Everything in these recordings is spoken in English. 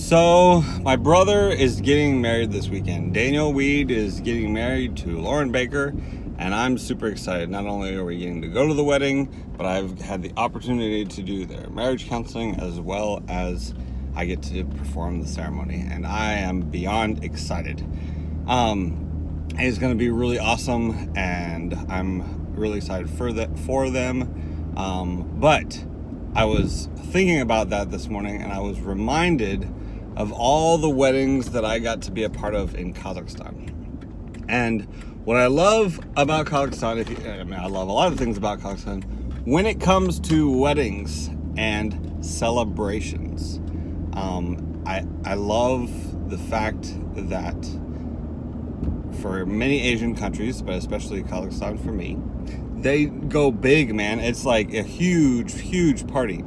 So, my brother is getting married this weekend. Daniel Weed is getting married to Lauren Baker, and I'm super excited. Not only are we getting to go to the wedding, but I've had the opportunity to do their marriage counseling as well as I get to perform the ceremony, and I am beyond excited. It's going to be really awesome, and I'm really excited for them. But I was thinking about that this morning, and I was reminded of all the weddings that I got to be a part of in Kazakhstan. And what I love about Kazakhstan, I love a lot of things about Kazakhstan, when it comes to weddings and celebrations, I love the fact that for many Asian countries, but especially Kazakhstan for me, they go big, man. It's like a huge party.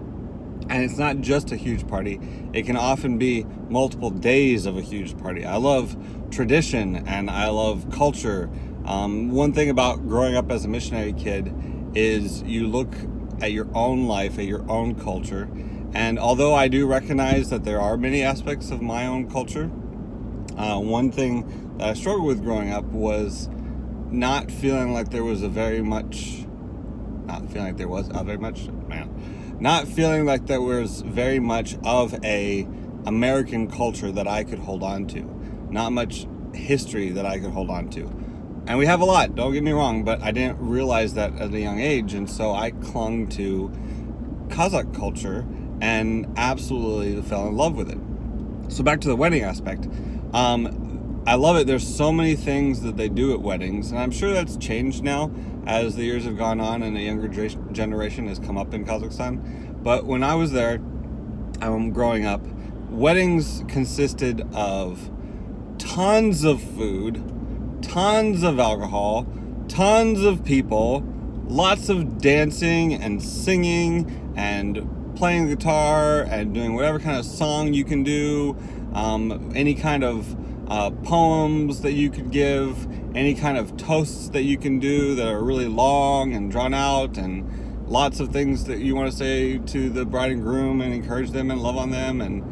And it's not just a huge party. It can often be multiple days of a huge party. I love tradition and I love culture. One thing about growing up as a missionary kid is you look at your own life, at your own culture. And although I do recognize that there are many aspects of my own culture, one thing that I struggled with growing up was not feeling like there was very much of a American culture that I could hold on to. Not much history that I could hold on to. And we have a lot, don't get me wrong, but I didn't realize that at a young age, and so I clung to Kazakh culture and absolutely fell in love with it. So back to the wedding aspect. I love it. There's so many things that they do at weddings, and I'm sure that's changed now as the years have gone on and a younger generation has come up in Kazakhstan. But when I was there, growing up, weddings consisted of tons of food, tons of alcohol, tons of people, lots of dancing and singing and playing the guitar and doing whatever kind of song you can do, any kind of poems that you could give, any kind of toasts that you can do that are really long and drawn out, and lots of things that you want to say to the bride and groom and encourage them and love on them. And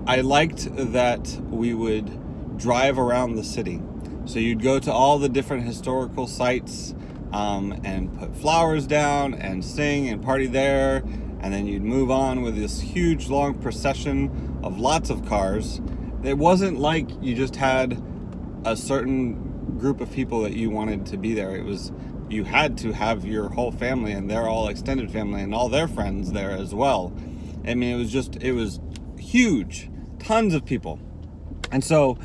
I liked that we would drive around the city. So you'd go to all the different historical sites and put flowers down and sing and party there, and then you'd move on with this huge long procession of lots of cars. It wasn't like you just had a certain group of people that you wanted to be there. It was, you had to have your whole family and their all extended family and all their friends there as well. I mean, it was huge, tons of people. And so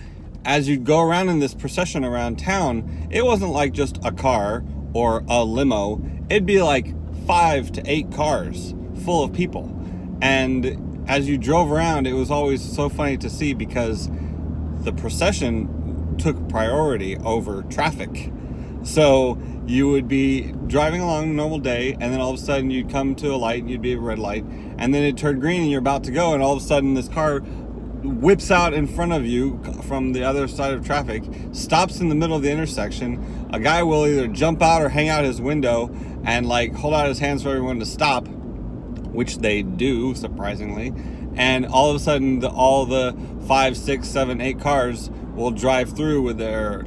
as you'd go around in this procession around town, it wasn't like just a car or a limo. It'd be like 5 to 8 cars full of people. And as you drove around, it was always so funny to see because the procession took priority over traffic. So you would be driving along a normal day, and then all of a sudden you'd come to a light, and you'd be a red light, and then it turned green and you're about to go, and all of a sudden this car whips out in front of you from the other side of traffic, stops in the middle of the intersection. A guy will either jump out or hang out his window and like hold out his hands for everyone to stop, which they do, surprisingly. And all of a sudden, all the 5, 6, 7, 8 cars will drive through with their,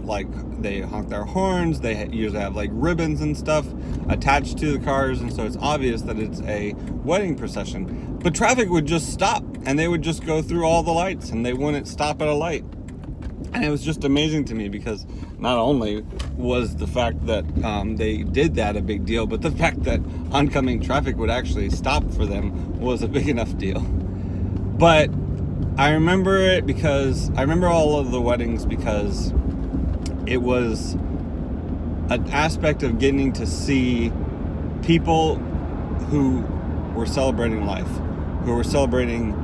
they honk their horns. They usually have ribbons and stuff attached to the cars, and so it's obvious that it's a wedding procession. But traffic would just stop, and they would just go through all the lights, and they wouldn't stop at a light. And it was just amazing to me because not only was the fact that they did that a big deal, but the fact that oncoming traffic would actually stop for them was a big enough deal. But I remember it because I remember all of the weddings because it was an aspect of getting to see people who were celebrating life, who were celebrating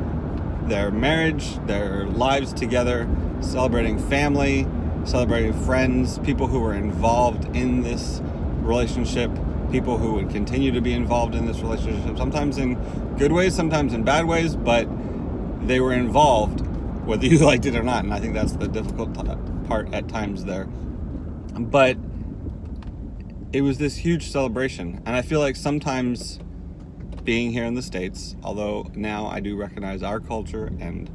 their marriage, their lives together, celebrating family, celebrating friends, people who were involved in this relationship, people who would continue to be involved in this relationship, sometimes in good ways, sometimes in bad ways, but they were involved, whether you liked it or not, and I think that's the difficult part at times there. But it was this huge celebration, and I feel like sometimes being here in the States, although now I do recognize our culture and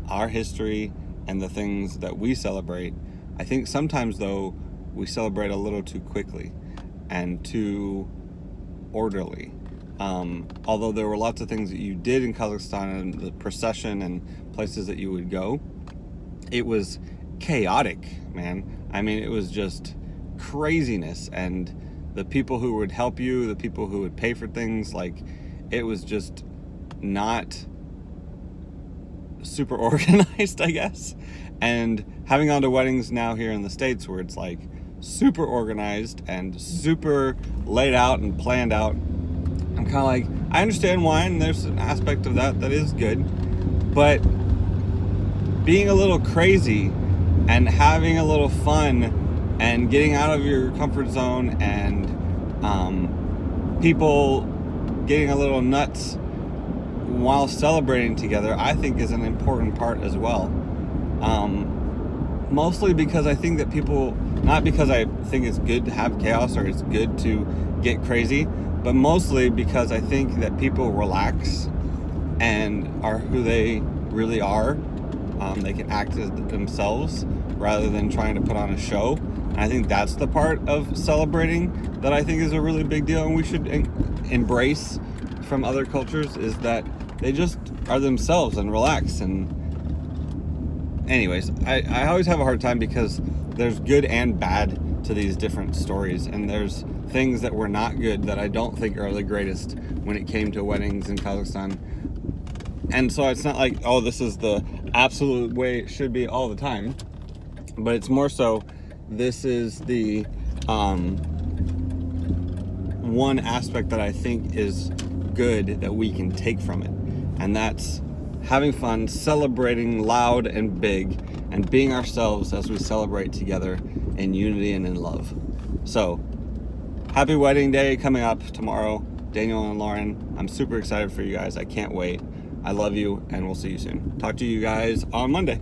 our history and the things that we celebrate. I think sometimes, though, we celebrate a little too quickly and too orderly. Although there were lots of things that you did in Kazakhstan and the procession and places that you would go, it was chaotic, man. I mean, it was just craziness, and the people who would help you, the people who would pay for things, like, it was just not super organized, I guess. And having gone to weddings now here in the States where it's like super organized and super laid out and planned out, I'm kind of like, I understand why, and there's an aspect of that is good, but being a little crazy and having a little fun and getting out of your comfort zone and people getting a little nuts while celebrating together, I think is an important part as well. Mostly because I think that people, not because I think it's good to have chaos or it's good to get crazy, but mostly because I think that people relax and are who they really are. They can act as themselves rather than trying to put on a show. And I think that's the part of celebrating that I think is a really big deal, and we should embrace from other cultures, is that they just are themselves and relax. And anyways, I always have a hard time because there's good and bad to these different stories, and there's things that were not good that I don't think are the greatest when it came to weddings in Kazakhstan. And so it's not like, oh, this is the absolute way it should be all the time, but it's more so this is the one aspect that I think is good that we can take from it, and that's having fun, celebrating loud and big, and being ourselves as we celebrate together in unity and in love. So, happy wedding day coming up tomorrow, Daniel and Lauren. I'm super excited for you guys. I can't wait. I love you, and we'll see you soon. Talk to you guys on Monday.